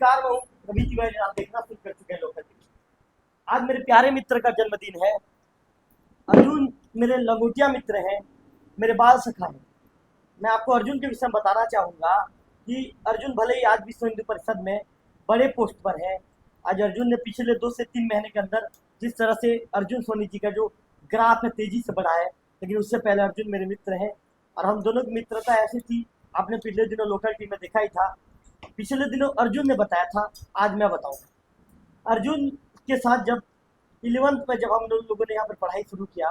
नमस्कार, मैं हूँ रवि तिवारी। आप देखना शुरू कर चुके हैं लोकल टीवी। आज मेरे प्यारे मित्र का जन्मदिन है। अर्जुन मेरे लंगोटिया मित्र हैं, मेरे बाल सखा हैं। मैं आपको अर्जुन के विषय में बताना चाहूँगा कि अर्जुन भले ही आज विश्व हिंदू परिषद में बड़े पोस्ट पर है। आज अर्जुन ने पिछले 2 से 3 महीने के अंदर जिस तरह से अर्जुन सोनी जी का जो ग्राफ है तेजी से बढ़ा है, लेकिन उससे पहले अर्जुन मेरे मित्र हैं और हम दोनों की मित्रता ऐसी थी, आपने पिछले दिनों लोकल टीवी में देखा ही था। पिछले दिनों अर्जुन ने बताया था, आज मैं बताऊंगा। अर्जुन के साथ जब 11th में जब हम लोगों ने यहाँ पर पढ़ाई शुरू किया,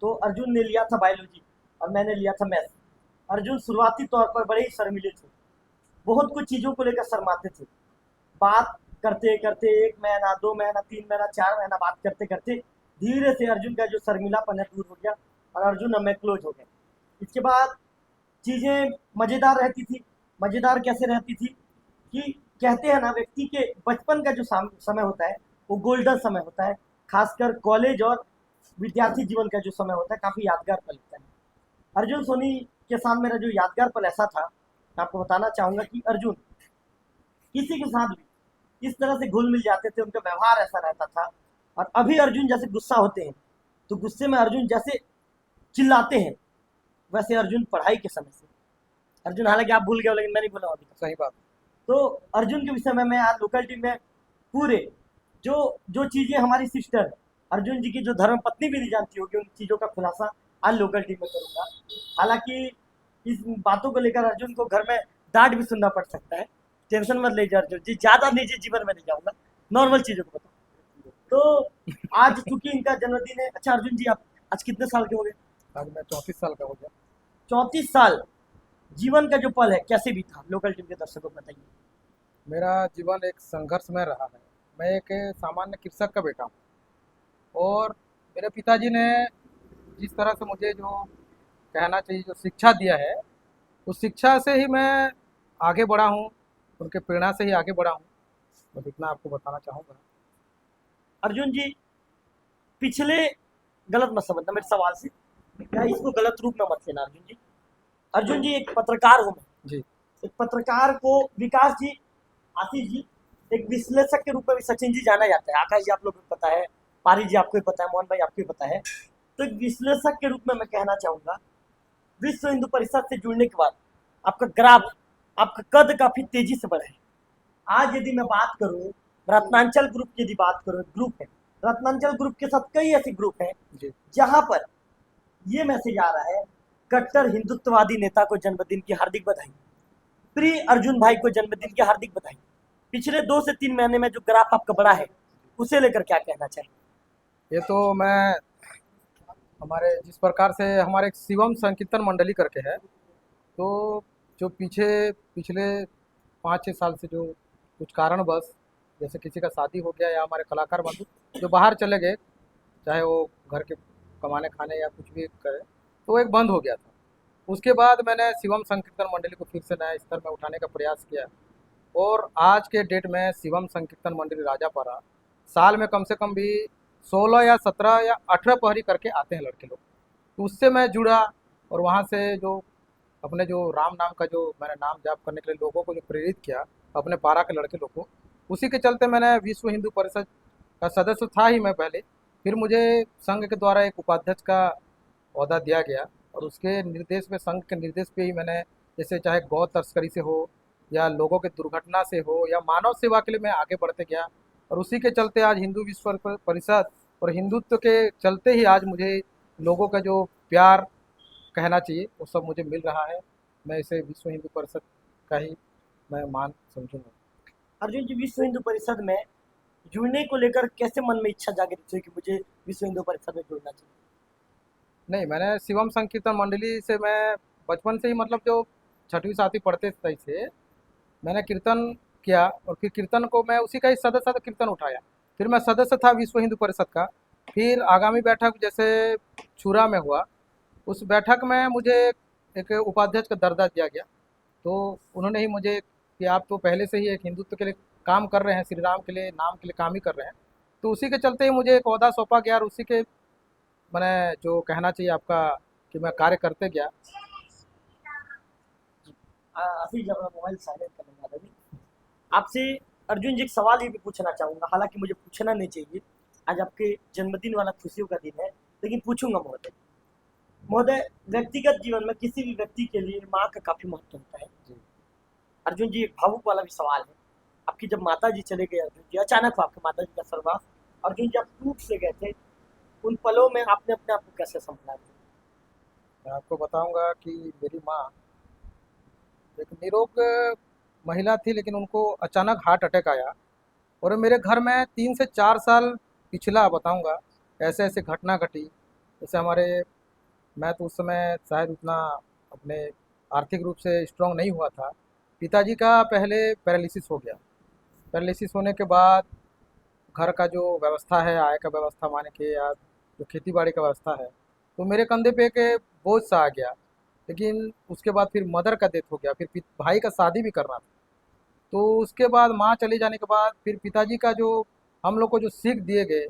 तो अर्जुन ने लिया था बायोलॉजी और मैंने लिया था मैथ। अर्जुन शुरुआती तौर पर बड़े ही शर्मीले थे, बहुत कुछ चीज़ों को लेकर शर्माते थे। बात करते करते 1 महीना, 2 महीना, 3 महीना, 4 महीना बात करते करते धीरे से अर्जुन का जो शर्मिलापन है दूर हो गया और अर्जुन और मैं क्लोज हो गए। इसके बाद चीज़ें मज़ेदार रहती थी। मज़ेदार कैसे रहती थी कि कहते हैं ना, व्यक्ति के बचपन का जो समय होता है वो गोल्डन समय होता है। खासकर कॉलेज और विद्यार्थी जीवन का जो समय होता है काफ़ी यादगार पल होता है। अर्जुन सोनी के साथ मेरा जो यादगार पल ऐसा था, मैं आपको बताना चाहूँगा कि अर्जुन किसी के साथ भी इस तरह से घुल मिल जाते थे, उनका व्यवहार ऐसा रहता था। और अभी अर्जुन जैसे गुस्सा होते हैं तो गुस्से में अर्जुन जैसे चिल्लाते हैं, वैसे अर्जुन पढ़ाई के समय से। अर्जुन हालांकि आप भूल गए हो, लेकिन मैं नहीं भूला अभी तक। सही बात। तो अर्जुन के विषय में मैं आज लोकल टीम में पूरे जो जो चीज़ें हमारी सिस्टर अर्जुन जी की जो धर्म पत्नी भी नहीं जानती होगी, उन चीज़ों का खुलासा आज लोकल टीम में करूँगा। हालांकि इस बातों को लेकर अर्जुन को घर में डांट भी सुनना पड़ सकता है। टेंशन मत लीजिए अर्जुन जी, ज़्यादा निजी जीवन में नहीं जाऊँगा, नॉर्मल चीज़ों को बताऊँ। तो आज चूंकि इनका जन्मदिन है। अच्छा अर्जुन जी, आप आज कितने साल के हो गए? आज मैं 34 साल का हो गया। 34 साल। जीवन का जो पल है कैसे भी था, लोकल टीम के दर्शकों को बताइए। मेरा जीवन एक संघर्षमय रहा है। मैं एक सामान्य कृषक का बेटा हूँ और मेरे पिताजी ने जिस तरह से मुझे जो कहना चाहिए जो शिक्षा दिया है, उस शिक्षा से ही मैं आगे बढ़ा हूँ, उनके प्रेरणा से ही आगे बढ़ा हूँ। बस इतना आपको बताना चाहूँगा। अर्जुन जी, पिछले गलत मत समझना मेरे सवाल से, या इसको गलत रूप में मत लेना अर्जुन जी। अर्जुन जी एक पत्रकार हूँ मैं। जी। एक पत्रकार को विकास जी, आशीष जी, एक विश्लेषक के रूप में भी सचिन जी जाना जाता है। आकाश जी आप लोगों को पता है, पारी जी आपको भी पता है, मोहन भाई आपको भी पता है। तो एक विश्लेषक के रूप में मैं कहना चाहूँगा, विश्व हिंदू परिषद से जुड़ने के बाद आपका ग्राफ, आपका कद काफ़ी तेजी से बढ़ा है। आज यदि मैं बात करूं, रत्नांचल ग्रुप की यदि बात करूं, ग्रुप है, रत्नांचल ग्रुप के साथ कई ऐसे ग्रुप हैं जी। जहां पर ये मैसेज आ रहा है, कट्टर हिंदुत्ववादी नेता को जन्मदिन की हार्दिक बधाई, प्रिय अर्जुन भाई को जन्मदिन की हार्दिक बधाई। पिछले 2 से 3 महीने में जो ग्राफ आपका बढ़ा है, उसे लेकर क्या कहना चाहिए? ये तो मैं हमारे जिस प्रकार से हमारे एक शिवम संकीर्तन मंडली करके है, तो जो पिछले 5-6 साल से जो कुछ कारणवश जैसे किसी का शादी हो गया या हमारे कलाकार बंधु जो बाहर चले गए, चाहे वो घर के कमाने खाने या कुछ भी करे, तो वो एक बंद हो गया था। उसके बाद मैंने शिवम संकीर्तन मंडली को फिर से नए स्तर में उठाने का प्रयास किया और आज के डेट में शिवम संकीर्तन मंडली राजापारा साल में कम से कम भी 16 या 17 या 18 पहरी करके आते हैं लड़के लोग। तो उससे मैं जुड़ा और वहाँ से जो अपने जो राम नाम का जो मैंने नाम जाप करने के लिए लोगों को जो प्रेरित किया, अपने पारा के लड़के लोग को, उसी के चलते मैंने विश्व हिंदू परिषद का सदस्य था ही मैं पहले। फिर मुझे संघ के द्वारा एक उपाध्यक्ष का ओहदा दिया गया और उसके निर्देश में, संघ के निर्देश पे ही मैंने, जैसे चाहे गौ तस्करी से हो या लोगों के दुर्घटना से हो या मानव सेवा के लिए मैं आगे बढ़ते गया। और उसी के चलते आज हिंदू विश्व परिषद और हिंदुत्व के चलते ही आज मुझे लोगों का जो प्यार कहना चाहिए वो सब मुझे मिल रहा है। मैं इसे विश्व हिंदू परिषद का ही मैं मान समझूंगा। अर्जुन जी, विश्व हिंदू परिषद में जुड़ने को लेकर कैसे मन में इच्छा जागृत हुई कि मुझे विश्व हिंदू परिषद में जुड़ना चाहिए? नहीं, मैंने शिवम संकीर्तन मंडली से मैं बचपन से ही, मतलब जो 6वीं 7वीं पढ़ते थे से मैंने कीर्तन किया और फिर कीर्तन को मैं उसी का ही सदस्य कीर्तन उठाया। फिर मैं सदस्य था विश्व हिंदू परिषद का। फिर आगामी बैठक जैसे छुरा में हुआ, उस बैठक में मुझे एक उपाध्यक्ष का दर्जा दिया गया। तो उन्होंने ही मुझे कि आप तो पहले से ही एक हिंदुत्व के लिए काम कर रहे हैं, श्री राम के लिए, नाम के लिए काम ही कर रहे हैं, तो उसी के चलते ही मुझे एक ओहदा सौंपा गया और उसी के मैंने जो कहना चाहिए आपका कि मैं कार्य करते गया। आशीष जी, अपना मोबाइल साइलेंट कर लेना। रवि, आपसे अर्जुन जी एक सवाल ये भी पूछना चाहूंगा, हालांकि मुझे पूछना नहीं चाहिए, आज आपके जन्मदिन वाला खुशियों का दिन है, लेकिन पूछूंगा महोदय। महोदय, व्यक्तिगत जीवन में किसी भी व्यक्ति के लिए माँ का काफी महत्व होता है। जी। अर्जुन जी, एक भावुक वाला भी सवाल है। आपकी जब माता जी चले गए अर्जुन जी, अचानक हुआ आपके माता जी का सर्वास, अर्जुन जी आप टूट से गए थे, उन पलों में आपने अपने आप को कैसे संभाला? मैं आपको बताऊंगा कि मेरी माँ एक निरोग महिला थी, लेकिन उनको अचानक हार्ट अटैक आया। और मेरे घर में 3 से 4 साल पिछला बताऊंगा, ऐसे ऐसे घटना घटी। जैसे मैं तो उस समय शायद उतना अपने आर्थिक रूप से स्ट्रांग नहीं हुआ था। पिताजी का पहले पैरालिसिस हो गया। पैरालिसिस होने के बाद घर का जो व्यवस्था है, आय का व्यवस्था माने के, या जो खेती बाड़ी का व्यवस्था है, तो मेरे कंधे पे एक बोझ सा आ गया। लेकिन उसके बाद फिर मदर का डेथ हो गया, फिर भाई का शादी भी करना था। तो उसके बाद माँ चले जाने के बाद फिर पिताजी का जो हम लोग को जो सीख दिए गए,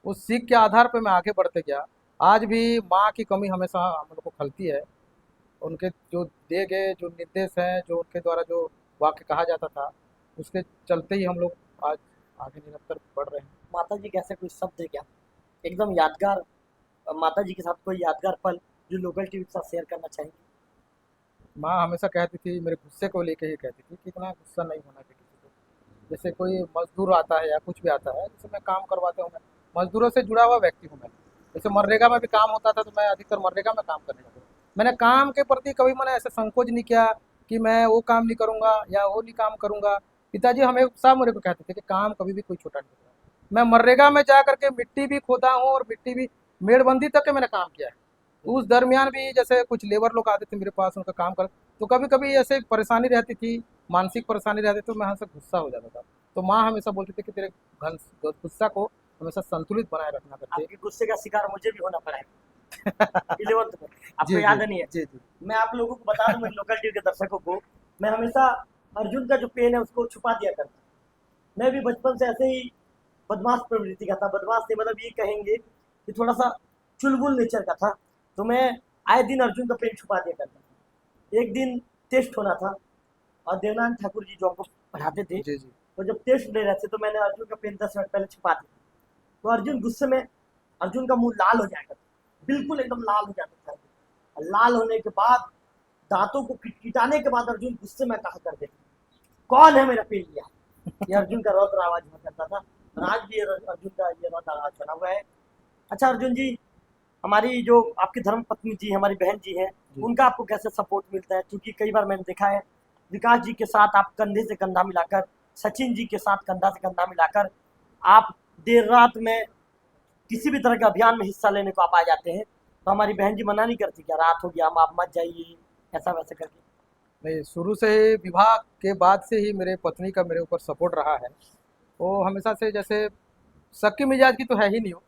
उस सीख के आधार पे मैं आगे बढ़ते गया। आज भी माँ की कमी हमेशा हम लोग को खलती है। उनके जो दिए गए जो निर्देश हैं, जो उनके द्वारा जो वाक्य कहा जाता था, उसके चलते ही हम लोग आज आगे निरंतर बढ़ रहे हैं। माता जी कैसे कोई शब्द है क्या एकदम यादगार, माता जी के साथ कोई यादगार पल जो लोकल टीवी के साथ शेयर करना चाहेंगे? माँ हमेशा कहती थी, मेरे गुस्से को लेके ही कहती थी कि इतना गुस्सा नहीं होना चाहिए किसी को। जैसे कोई मजदूर आता है या कुछ भी आता है, जैसे मैं काम करवाता हूँ, मैं मजदूरों से जुड़ा हुआ व्यक्ति हूँ। मैं जैसे मनरेगा में भी काम होता था, तो मैं अधिकतर मनरेगा में काम करने लगा। मैंने काम के प्रति कभी मैंने ऐसे संकोच नहीं किया कि मैं वो काम नहीं करूँगा या वो नहीं काम करूँगा। पिताजी हमेशा मेरे को कहते थे कि काम कभी भी कोई छोटा नहीं होता। मैं मनरेगा में जा करके मिट्टी भी खोदा हूँ, और मिट्टी भी मेड़बंदी तक के मैंने काम किया है। उस दरमियान भी जैसे कुछ लेबर लोग आते थे मेरे पास, उनका काम कर, तो कभी कभी ऐसे परेशानी रहती थी, मानसिक परेशानी रहती, तो मैं हमसे गुस्सा हो जाता था। तो माँ हमेशा बोलती थी कि तेरे गुस्सा को हमेशा संतुलित बनाए रखना करके। आपके गुस्से का शिकार मुझे भी होना पड़ा है 11th में, आपको जी जी याद नहीं है? जी जी। मैं आप लोगों को बता दूं, मेरे लोकल टीवी के दर्शकों को, मैं हमेशा अर्जुन का जो पेन है उसको छुपा दिया करता। मैं भी बचपन से ऐसे ही बदमाश प्रवृत्ति का था, बदमाश नहीं मतलब ये कहेंगे कि थोड़ा सा चुलबुल नेचर का था। तो मैं आए दिन अर्जुन का पेन छुपा दिया करता था। एक दिन टेस्ट होना था और देवनारायण ठाकुर जी जो हमको पढ़ाते थे, जी जी। तो जब टेस्ट ले रहे थे तो मैंने अर्जुन का पेन 10 मिनट पहले छुपा दिया। तो अर्जुन गुस्से में, अर्जुन का मुंह लाल हो जाएगा, बिल्कुल एकदम लाल हो जाता था। और लाल होने के बाद दांतों को किटकिटाने के बाद अर्जुन गुस्से में कहा करते थे, कौन है मेरा पेन लिया? ये अर्जुन का रौद्र आवाज हुआ करता था, और आज भी अर्जुन का ये रौद्र आवाज बना हुआ है। अच्छा अर्जुन जी, हमारी जो आपकी धर्म पत्नी जी, हमारी बहन जी हैं, जी। उनका आपको कैसे सपोर्ट मिलता है? क्योंकि कई बार मैंने देखा है विकास जी के साथ आप कंधे से कंधा मिलाकर, सचिन जी के साथ कंधा से कंधा मिलाकर आप देर रात में किसी भी तरह के अभियान में हिस्सा लेने को आप आ जाते हैं। तो हमारी बहन जी मना नहीं करती क्या, रात हो गया हम आप मत जाइए, ऐसा वैसा करके? नहीं, शुरू से ही विवाह के बाद से ही मेरे पत्नी का मेरे ऊपर सपोर्ट रहा है। वो हमेशा से जैसे शक्की मिजाज की तो है ही नहीं हो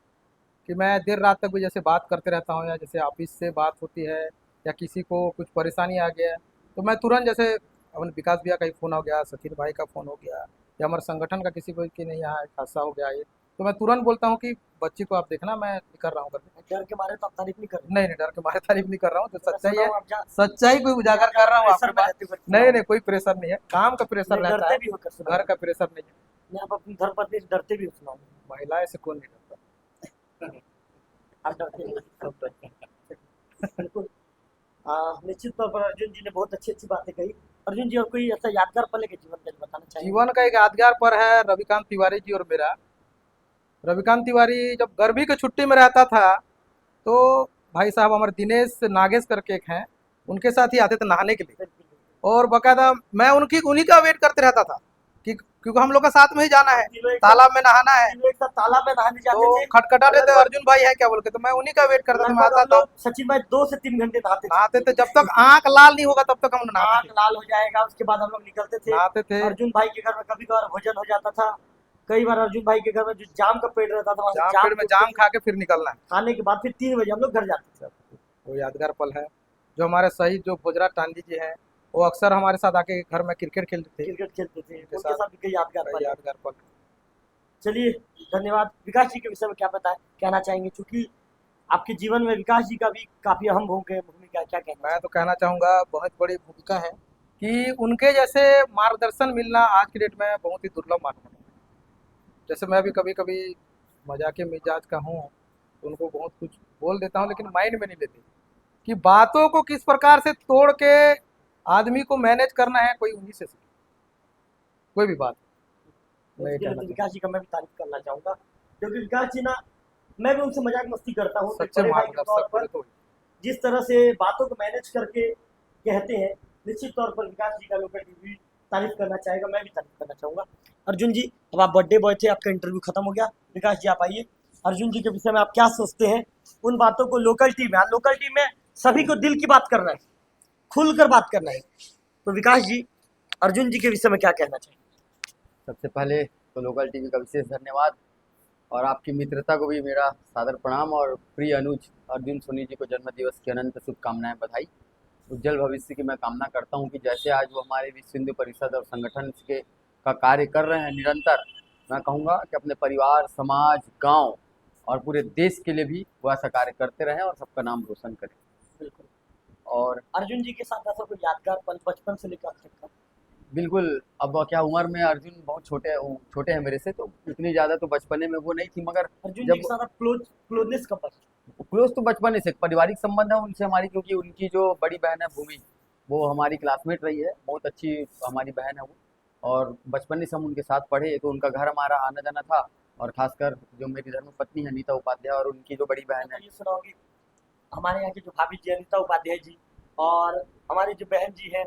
कि मैं देर रात तक भी जैसे बात करते रहता हूँ, या जैसे ऑफिस से बात होती है या किसी को कुछ परेशानी आ गया है, तो मैं तुरंत जैसे अपने विकास भैया का ही फ़ोन हो गया, सचिन भाई का फ़ोन हो गया, या हमारे संगठन का किसी को कि नहीं यहाँ एक हादसा हो गया ये, तो मैं तुरंत बोलता हूँ कि बच्ची को आप देखना, मैं कर रहा हूँ करके। डर के मारे तो आप तारीफ नहीं कर रहे? नहीं नहीं, डर के मारे तारीफ नहीं कर रहा हूँ, जो मैं सच्चाई सुना है हूँ आप सच्चाई को उजागर कर रहा हूँ प्रेशर आपके में पास। रहते हो करके सुना नहीं हूँ। नहीं, कोई प्रेशर नहीं है, काम का प्रेशर नहीं, रहता डरते है, भी होकर सुना घर हूँ। का प्रेशर नहीं है। मैं आप अपनी धर्मपत्नी से डरते भी सुना हूँ। महिलाएं से कौन नहीं डरता। आप डरते नहीं। सब डरते हैं। बिल्कुल। निश्चित तौर पर अर्जुन जी ने बहुत अच्छी अच्छी बातें कही। अर्जुन जी, और कोई ऐसा यादगार पल है कि जीवन का जो बताना चाहेंगे? जीवन का एक यादगार पल है रविकांत तिवारी जी और मेरा। रविकांत तिवारी जब गर्मी की छुट्टी में रहता था, तो भाई साहब हमारे दिनेश नागेश करके एक हैं, उनके साथ ही आते थे नहाने के लिए। बिल्कुल, बिल्कुल। और बकायदा मैं उनकी उन्हीं का वेट करते रहता था कि क्योंकि हम लोग का साथ में ही जाना है, तीनों एक साथ तालाब में नहाना है। तीनों एक साथ तालाब में नहाने तो जाते थे। खटखटाते थे, लगभग अर्जुन भाई है क्या बोल के, तो मैं उन्हीं का वेट करता था। मैं लगभग आता हम था, लोग सचिन भाई 2 से 3 घंटे नहाते नहाते थे। थे, जब तक आंख लाल नहीं होगा तब तक हम नहाते आँख थे। लाल हो जाएगा उसके बाद हम लोग निकलते थे। नहाते थे, अर्जुन भाई के घर में कभी कभार भोजन हो जाता था। कई बार अर्जुन भाई के घर में जो जाम का पेड़ रहता था, वहाँ से जाम जाम पेड़ में तोड़ते जाम थे। खा के फिर निकलना है। खाने के बाद फिर 3 बजे हम लोग घर जाते थे। वो यादगार पल है। जो हमारे शहीद जो भोजराज टांडी जी हैं, वो अक्सर हमारे साथ आके घर में क्रिकेट खेलते थे। क्रिकेट खेलते थे, उनके उनके साथ भी कई यादगार कई पल है। यादगार पल। चलिए, धन्यवाद। विकास जी के विषय में क्या कहना चाहेंगे? चूंकि आपके जीवन में विकास जी का भी काफी अहम भूमिका है, क्या कहना मैं चाहेंगे? तो कहना चाहूँगा बहुत बड़ी भूमिका है कि उनके जैसे मार्गदर्शन मिलना आज की डेट में बहुत ही दुर्लभ मालूम होता है। जैसे मैं भी कभी कभी मजाकिया मिजाज का हूँ, तो उनको बहुत कुछ बोल देता हूँ, लेकिन माइंड में नहीं लेते कि बातों को किस प्रकार से तोड़ के आदमी को मैनेज करना है, कोई उन्हीं से सीखे, कोई भी बात। मैं ये उसके लिए कहना तो चाहूँ, विकास जी का मैं भी तारीफ करना चाहूंगा, क्योंकि विकास जी ना, मैं भी उनसे मजाक मस्ती करता हूँ एक सच्चे बड़े भाई के तौर मार्गदर्शक पर। बोले तो। जिस तरह से बातों को मैनेज करके कहते हैं, निश्चित तौर पर विकास जी का लोकल टीवी तारीफ करना चाहेगा, मैं भी तारीफ करना चाहूंगा। अर्जुन जी, अब आप बर्थडे बॉय थे, आपका इंटरव्यू खत्म हो गया, विकास जी आप आइए। अर्जुन जी के विषय में आप क्या सोचते हैं, उन बातों को लोकल टीम में, लोकल टीम में सभी को दिल की बात करना है, खुलकर बात करना है, तो विकास जी अर्जुन जी के विषय में क्या कहना चाहिए? सबसे पहले तो लोकल टीवी का विशेष धन्यवाद, और आपकी मित्रता को भी मेरा सादर प्रणाम, और प्रिय अनुज अर्जुन सोनी जी को जन्मदिवस की अनंत शुभकामनाएं, बधाई। उज्जवल भविष्य की मैं कामना करता हूं कि जैसे आज वो हमारे विश्व हिंदू परिषद और संगठन के का कार्य कर रहे हैं निरंतर, मैं कहूँगा कि अपने परिवार, समाज, गांव और पूरे देश के लिए भी वो ऐसा कार्य करते रहें और सबका नाम रोशन करें। बिल्कुल। और अर्जुन जी के साथ ऐसा कोई यादगार पल बचपन से लेकर अब तक का? बिल्कुल, अब क्या उम्र में अर्जुन बहुत छोटे हैं मेरे से, तो इतनी ज़्यादा तो बचपने में वो नहीं थी, मगर अर्जुन जी जब के साथ आप क्लोजनेस कब बना? क्लोज तो बचपन से पारिवारिक संबंध है उनसे हमारी, क्योंकि उनकी जो बड़ी बहन है भूमि, वो हमारी क्लासमेट रही है, बहुत अच्छी हमारी बहन है वो। और बचपन से हम उनके साथ पढ़े, तो उनका घर हमारा आना जाना था। और खासकर जो मेरी धर्मपत्नी है नीता उपाध्याय, और उनकी जो बड़ी बहन है, ये सुना होगी, हमारे यहाँ की जो भाभी जी अनिता उपाध्याय जी और हमारी जो बहन जी है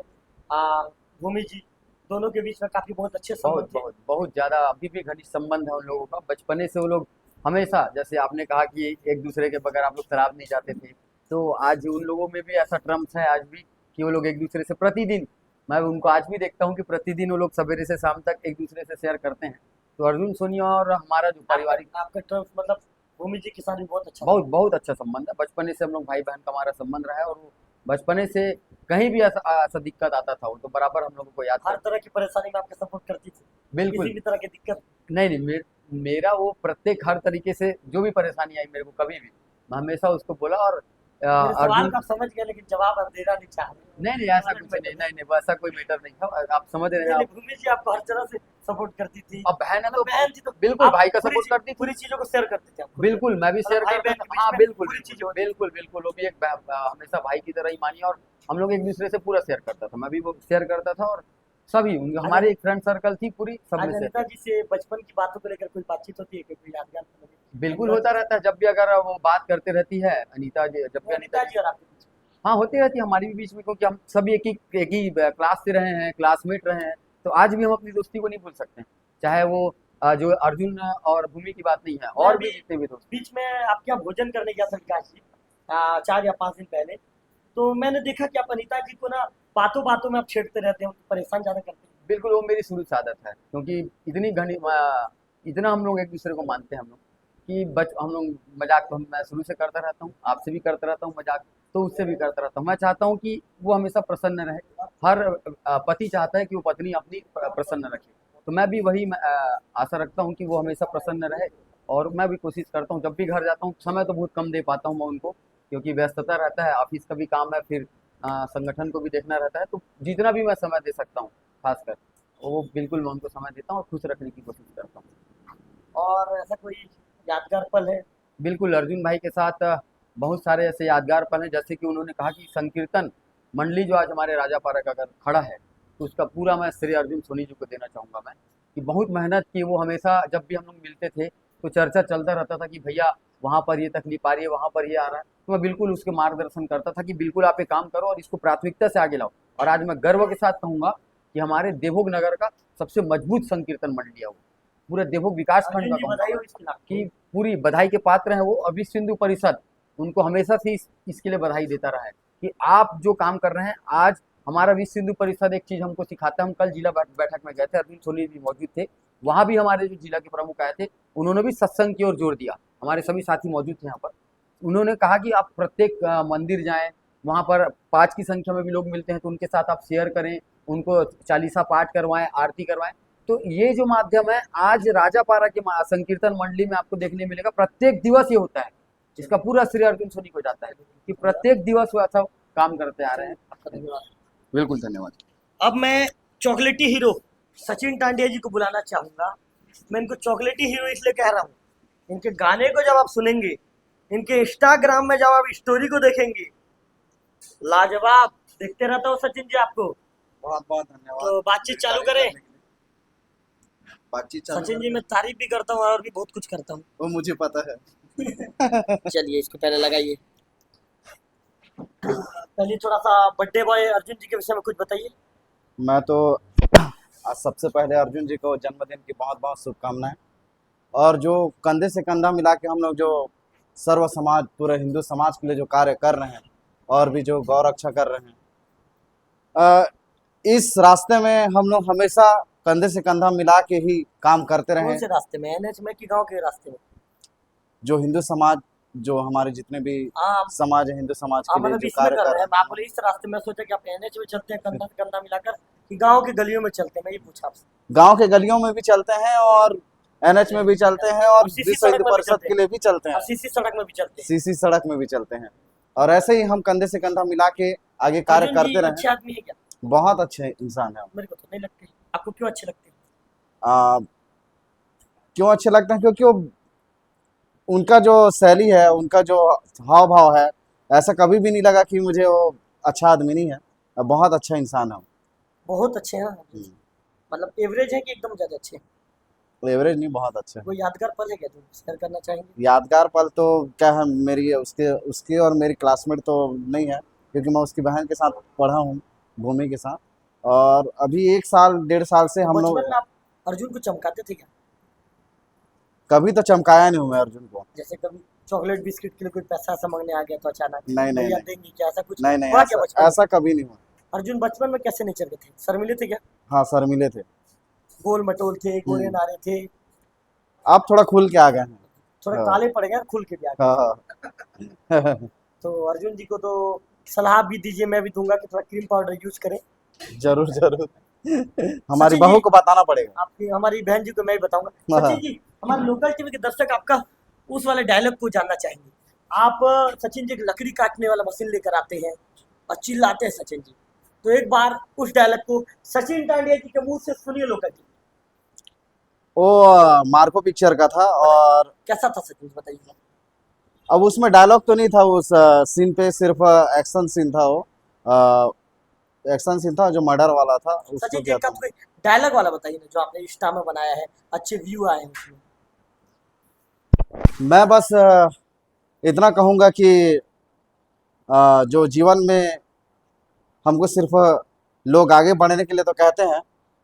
भूमि जी, दोनों के बीच में काफी बहुत अच्छे बहुत संबंध थे। बहुत बहुत ज़्यादा अभी भी घनिष्ठ संबंध है उन लोगों का। बचपने से वो लोग हमेशा, जैसे आपने कहा कि एक दूसरे के बगैर आप लोग शराब नहीं जाते थे, तो आज उन लोगों में भी ऐसा ट्रम्स है आज भी कि वो लोग एक दूसरे से प्रतिदिन, मैं उनको आज भी देखता हूँ कि प्रतिदिन वो लोग सवेरे से शाम तक एक दूसरे से शेयर करते हैं। तो अर्जुन सोनिया और हमारा जो पारिवारिक आपका टर्म्स मतलब भूमि जी के साथ भी बहुत अच्छा बहुत बहुत अच्छा संबंध है। बचपने से हम लोग भाई बहन का हमारा संबंध रहा है, और वो बचपने से कहीं भी ऐसा ऐसा दिक्कत आता था, वो तो बराबर हम लोगों को याद हर करता। तरह की परेशानी में आपका सपोर्ट करती थी, बिल्कुल। किसी भी तरह की दिक्कत? नहीं नहीं, मेरा वो प्रत्येक हर तरीके से जो भी परेशानी आई मेरे को कभी भी, मैं हमेशा उसको बोला। और मेरे सवाल अर्जुन, का आप समझ गए, लेकिन जवाब आप देना नहीं चाह रहे। नहीं नहीं ऐसा कुछ नहीं, नहीं नहीं वो ऐसा कोई मैटर नहीं था, आप समझ रहे हैं नहीं, आप। भूमि जी आपको हर तरह से सपोर्ट करती थी। अब बहन है तो बहन जी तो बिल्कुल आप भाई का पूरी सपोर्ट करती थी। पूरी चीजों को शेयर करते थे आप खुद। बिल्कुल मैं भी शेयर भाई करता बहन के था, बीच हाँ में बिल्कुल पूरी चीजें बिल्कुल होती थी। बिल्कुल बिल्कुल, वो भी एक हमेशा भाई की तरह ही मानी, और हम लोग एक दूसरे से पूरा शेयर करता था, मैं भी वो शेयर करता था। और सभी हमारे एक फ्रेंड सर्कल थी पूरी, सब आज में अनिता शेयर। जी से बचपन की बातों को लेकर कोई बातचीत होती है, कोई यादगार पल? बिल्कुल होता रहता है, जब भी अगर वो बात करते रहती है अनीता जी, जब भी अनीता अनिता जी, जी और आपके बीच में? हाँ होती रहती है हमारी भी बीच में, क्योंकि हम सभी एक ही क्लास से रहे हैं, क्लासमेट रहे हैं, तो आज भी हम अपनी दोस्ती को नहीं भूल सकते हैं। चाहे वो जो अर्जुन और भूमि की बात नहीं है, मैं और भी भी जितने भी दोस्त। बीच में आपके यहाँ भोजन करने गया था विकास जी, 4 या 5 दिन पहले, तो मैंने देखा कि आप अनिता जी को ना बातों बातों में आप छेड़ते रहते हैं, उनको परेशान ज्यादा करते हैं। बिल्कुल, वो मेरी शुरू से आदत है, क्योंकि इतना हम लोग एक दूसरे को मानते हैं हम लोग, कि हम लोग मजाक तो मैं शुरू से करता रहता हूँ, आपसे भी करता रहता हूँ मजाक, तो उससे भी करता रहता हूँ। मैं चाहता हूँ कि वो हमेशा प्रसन्न रहे। हर पति चाहता है कि वो पत्नी अपनी प्रसन्न रखे, तो मैं भी वही आशा रखता हूँ कि वो हमेशा प्रसन्न रहे। और मैं भी कोशिश करता हूँ, जब भी घर जाता हूँ, समय तो बहुत कम दे पाता हूँ मैं उनको, क्योंकि व्यस्तता रहता है, ऑफिस का भी काम है, फिर संगठन को भी देखना रहता है, तो जितना भी मैं समय दे सकता हूँ खासकर, वो बिल्कुल मैं उनको समय देता हूँ और खुश रखने की कोशिश करता हूँ। और ऐसा कोई यादगार पल है? बिल्कुल, अर्जुन भाई के साथ बहुत सारे ऐसे यादगार पल हैं, जैसे कि उन्होंने कहा कि संकीर्तन मंडली जो आज हमारे राजापारा का अगर खड़ा है, तो उसका पूरा मैं श्रेय अर्जुन सोनी जी को देना चाहूँगा मैं, कि बहुत मेहनत की वो। हमेशा जब भी हम लोग मिलते थे, तो चर्चा चलता रहता था कि भैया वहाँ पर ये तकलीफ आ रही है, वहाँ पर ये आ रहा है, तो मैं बिल्कुल उसके मार्गदर्शन करता था कि बिल्कुल आप ये काम करो और इसको प्राथमिकता से आगे लाओ। और आज मैं गर्व के साथ कहूँगा कि हमारे देवभोग नगर का सबसे मजबूत संकीर्तन मंडली है वो, पूरे देवभोग विकास खंड अर्जुन का जी कहूँगा बधाई मैं, हो इसके लिए आपको। कि पूरी बधाई के पात्र हैं वो। और विश्व हिंदू परिषद उनको हमेशा से इसके लिए बधाई देता रहा है कि आप जो काम कर रहे हैं। आज हमारा विश्व हिंदू परिषद एक चीज़ हमको सिखाता है। हम कल जिला बैठक में गए थे, अर्जुन सोनी जी मौजूद थे, वहाँ भी हमारे जो जिला के प्रमुख आए थे, उन्होंने भी सत्संग की ओर जोर दिया। हमारे सभी साथी मौजूद थे यहाँ पर, उन्होंने कहा कि आप प्रत्येक मंदिर जाएं, वहाँ पर 5 की संख्या में भी लोग मिलते हैं, तो उनके साथ आप शेयर करें, उनको चालीसा पाठ करवाएं, आरती करवाएं। तो ये जो माध्यम है आज राजापारा के संकीर्तन मंडली में आपको देखने मिलेगा, प्रत्येक दिवस ये होता है। इसका पूरा श्रेय अर्जुन सोनी को जाता है कि प्रत्येक दिवस वो ऐसा काम करते आ रहे हैं। आपका धन्यवाद। बिल्कुल, धन्यवाद। अब मैं चॉकलेटी हीरो सचिन टांडिया जी को बुलाना चाहूंगा। मैं इनको चॉकलेटी हीरो इसलिए कह रहा हूँ, इनके गाने को जब आप सुनेंगे, इनके इंस्टाग्राम में जब आप स्टोरी को देखेंगे, लाजवाब। देखते रहता हूँ सचिन जी आपको। बहुत बहुत धन्यवाद। तो बातचीत चालू करें। बातचीत चालू सचिन जी करें। मैं तारीफ भी करता हूँ और भी बहुत कुछ करता हूँ। वो मुझे पता है। चलिए इसको पहले लगाइए। पहले थोड़ा सा बर्थडे बॉय अर्जुन जी के विषय में कुछ बताइए। मैं तो आज सबसे पहले अर्जुन जी को जन्मदिन की बहुत बहुत शुभकामनाएं। और जो कंधे से कंधा मिला के हम लोग जो सर्व समाज पूरे हिंदू समाज के लिए जो कार्य कर रहे हैं और भी जो गौ रक्षा कर रहे हैं, इस रास्ते में हम लोग हमेशा कंधे से कंधा मिला के ही काम करते रहे। कौन से रास्ते में, एनएच में कि गांव के रास्ते में? जो हिंदू समाज, जो हमारे जितने भी हाँ समाज है, हिंदू समाज के लिए मतलब जो इसमें कार्य कर कर रहे रहे हैं। आप बोले इस रास्ते में, सोचा कि आप एनएच में चलते हैं कंधा से कंधा मिलाकर कि गांव के गलियों में चलते हैं, मैं ये पूछा आपसे। हैं, गांव के गलियों में भी चलते हैं और एनएच में भी चलते हैं और सीसी विश्व सड़क हिंदू में भी परिषद चलते के लिए भी चलते और हैं, सीसी सड़क में भी चलते हैं। सीसी सड़क में भी चलते हैं। और ऐसे ही हम कंधे से कंधा मिला के आगे कार्य अर्जुन जी करते अच्छे रहे। आदमी है क्या? बहुत अच्छे इंसान है। मेरे को तो नहीं लगते। आपको क्यों अच्छे लगते हैं? क्यों अच्छे लगते हैं? क्योंकि वो उनका जो शैली है, उनका जो हाव भाव है, ऐसा कभी भी नहीं लगा कि मुझे वो अच्छा आदमी नहीं है। बहुत अच्छा इंसान है। बहुत अच्छे हैं। मतलब एवरेज है कि एकदम ज्यादा अच्छे हैं? एवरेज नहीं, बहुत अच्छा है। कोई यादगार पल है क्या जो शेयर करना चाहेंगे? यादगार पल तो क्या है, मेरी उसके उसके और मेरी क्लासमेट तो नहीं है, क्योंकि मैं उसकी बहन के साथ पढ़ा हूँ, भूमि के साथ। और अभी 1 साल 1.5 साल से हम लोग बचपन में आप अर्जुन को चमकाते थे क्या? कभी तो चमकाया नहीं हूँ मैं अर्जुन को। जैसे कभी चॉकलेट बिस्किट के लिए कोई पैसा ऐसा मांगने आ गया तो अचानक नहीं नहीं भैया नहीं देंगे क्या, ऐसा कुछ नहीं नहीं, हुआ क्या ऐसा बचपन में? ऐसा कभी नहीं हुआ। अर्जुन बचपन में कैसे नेचर के थे? शर्मिले थे क्या? हाँ, सर मिले थे। गोल मटोल थे, गोरे नारे थे? आप थोड़ा खुल के आ गए हैं। थोड़े हाँ। काले पड़ गए खुल के भी आ गए। हाँ हाँ। तो अर्जुन जी को तो सलाह भी दीजिए, मैं भी दूंगा कि थोड़ा क्रीम पाउडर यूज करें। जरूर जरूर। हमारी सचिन बहू जी, को बताना पड़ेगा। आपकी हमारी बहन जी को मैं ही बताऊंगा। हाँ। सचिन जी, हमारे लोकल टीवी के दर्शक आपका उस वाले डायलॉग को जानना चाहेंगे। आप सचिन जी एक लकड़ी काटने वाला मशीन लेकर आते हैं और चिल्लाते हैं सचिन जी, तो एक बार उस डायलॉग को सचिन टांडिया जी के मुंह से सुनिए लोकल टीवी। वो मार्को पिक्चर का था। और कैसा था सचिन जी, बताइए। अब उसमें डायलॉग तो नहीं था, उस सीन पे सिर्फ एक्शन सीन था। वो एक्शन सीन था जो मर्डर वाला था, उसको सचिन जी क्या का था। कोई डायलॉग वाला बताइए ना, जो आपने इंस्टा में बनाया है, अच्छे व्यू आए हैं उसमें। मैं बस इतना कहूँगा कि जो जीवन में हमको सिर्फ लोग आगे बढ़ने के लिए तो कहते हैं,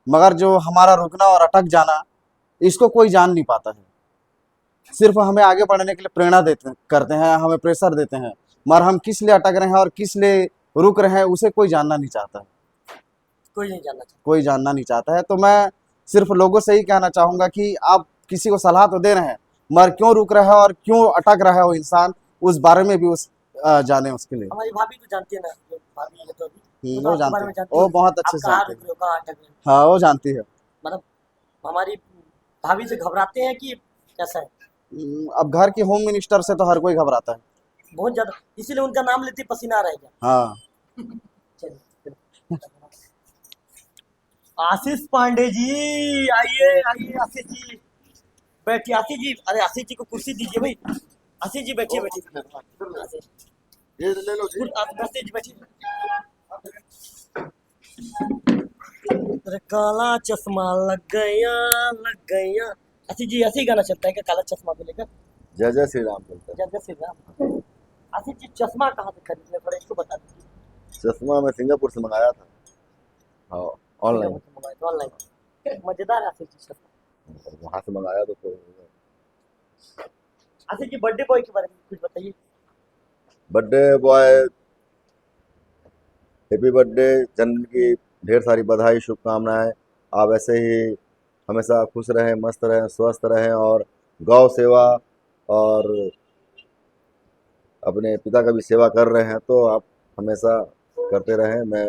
मगर जो हमारा रुकना और अटक जाना, इसको कोई जान नहीं पाता है। सिर्फ हमें आगे बढ़ने के लिए प्रेरणा देते करते हैं, हमें प्रेशर देते हैं, मगर हम किस लिए अटक रहे हैं और किस लिए रुक रहे हैं, उसे कोई जानना नहीं चाहता है। कोई नहीं जानना चाहता। कोई जानना नहीं चाहता है। तो मैं सिर्फ लोगों से ही कहना चाहूँगा कि आप किसी को सलाह तो दे रहे हैं, मगर क्यों रुक रहा है और क्यों अटक रहा है वो इंसान, उस बारे में भी उस जाने उसके लिए। हमारी भाभी तो जानती है ना, जो भाभी है तो अभी वो आपके जानती बारे में है, जानती वो है। बहुत अच्छे आप से कहाँ जानती रुक है। रहे हो, कहाँ अटक रहे हो? हाँ, वो जानती है। मतलब हमारी भाभी से घबराते हैं कि कैसा है? अब घर की होम मिनिस्टर से तो हर कोई घबराता है। बहुत ज्यादा, इसीलिए उनका नाम लेते ही पसीना आ रहा है क्या? हाँ। चलिए। आशीष पांडे जी, आइए आइए आशीष जी, बैठिए। आशीष जी, अरे आशीष जी को कुर्सी दीजिए भाई। आशीष जी बैठिए बैठिए। आशीष, ये ले लो जी। आशीष जी बैठिए। अरे काला चश्मा लग गया, लग गया। आशीष जी ऐसे ही गाना चलता है क्या, काला चश्मा को लेकर? जय जय श्री राम बोलते हैं। जय जय श्री राम। आशीष जी चश्मा कहाँ से खरीदने पड़े, इसको बता दीजिए। चश्मा मैं सिंगापुर से मंगाया था। हाँ, ऑनलाइन। ऑनलाइन। मजेदार है आशीष जी चश्मा। वहाँ से मंगाया तो आशीष जी बर्थडे बॉय के बारे में कुछ बताइए। बर्थडे बॉय, हैप्पी बर्थडे, जन्मदिन की ढेर सारी बधाई, शुभकामनाएं। आप ऐसे ही हमेशा खुश रहें, मस्त रहें, स्वस्थ रहें और गौ सेवा और अपने पिता का भी सेवा कर रहे हैं, तो आप हमेशा करते रहें। मैं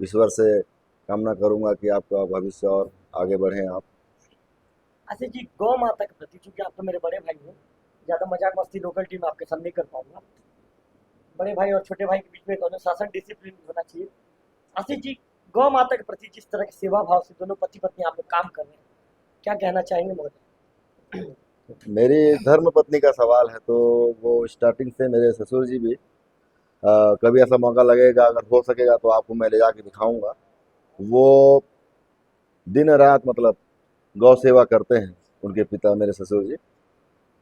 ईश्वर से कामना करूंगा कि आपका भविष्य और आगे बढ़ें आप। आशीष जी गौ माता के प्रति, क्योंकि आप तो मेरे बड़े भाई हैं, ज्यादा मजाक मस्ती लोकल टीम आपके साथ नहीं कर पाऊंगा। बड़े भाई और छोटे भाई के बीच में एक अनुशासन डिसिप्लिन होना चाहिए। आशीष जी गौ माता के प्रति जिस तरह की सेवा भाव से दोनों पति पत्नी आप लोग काम कर रहे हैं, क्या कहना चाहेंगे महोदय? मेरी धर्म पत्नी का सवाल है तो वो स्टार्टिंग से मेरे ससुर जी भी कभी ऐसा मौका लगेगा अगर हो सकेगा तो आपको मैं ले जाके दिखाऊंगा। वो दिन रात मतलब गौ सेवा करते हैं उनके पिता मेरे ससुर जी,